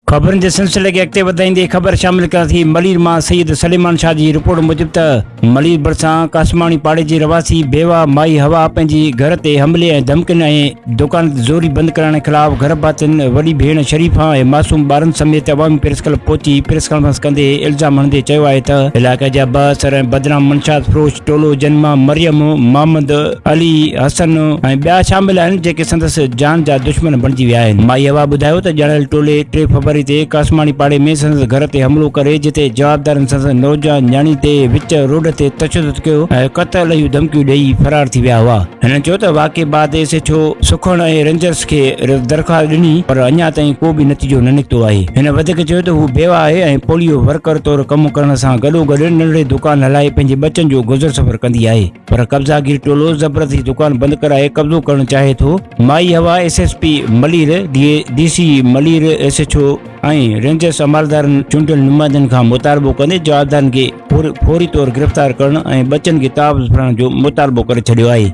खबरनि जे सिलसिले खे अॻिते वधाईंदे ख़बर शामिल कयां थी। मलीर मां सैयद सलेमान शाह जी रिपोर्ट मूजिबि त मलीर भरिसां कासमाणी पाड़े जी रवासी बेवा माई हवा पंहिंजी घर ते हमले ऐं धमकियुनि ऐं दुकान ते ज़ोरी बंदि करण जे ख़िलाफ़ घर भातियुनि वॾी भेण शरीफ़ा ऐं मासूम ॿारनि समेत अवामी प्रेस क्लब पहुची प्रेस कॉन्फ्रेंस कंदे इल्ज़ाम हणंदे चयो आहे त इलाइक़े जा बसर ऐं बदनाम मंशात फरोश टोलो जनमा मरियम मोहम्मद अली हसन ऐं ॿिया शामिल आहिनि जेके संदसि जान जा दुश्मन बणिजी विया आहिनि। माई हवा ॿुधायो त ॼाणियल टोले 3 फरवरी ते कासमाणी पाड़े में संदसि घर ते हमलो करे जिते जवाबदारनि संदसि नौजवान न्याणी ते विच रोड ते तशदुद कयो ऐं क़त्ल जूं धमकियूं ॾेई फरार थी विया हुआ। हिन चयो त वाक़े बाद एसएचओ सुखण ऐं रेंजर्स खे दरख़्वास्त ॾिनी पर अञा ताईं को बि नतीजो न निकितो आहे। हिन वधीक चयो त हू बेवा आहे ऐं पोलियो वर्कर तौरु कमु करण सां गॾोगॾु नंढड़े दुकान हलाए पंहिंजे बचनि जो गुज़र सफ़र कंदी आहे पर कब्ज़ागीर टोलो ज़बरदस्ती दुकान बंदि कराए कब्ज़ो करणु चाहे थो। माई हवा एसएसपी मलीर डीसी मलीर एसएचओ ऐं रेंजर्स अमलदारनि चूंडियल नुमाइंदनि खां मुतालबो कंदे जवाबदारनि खे फौरी तौरु गिरफ़्तार करण ऐं बचनि खे तहफ़्फ़ुज़ करण जो मुतालबो करे छॾियो आहे।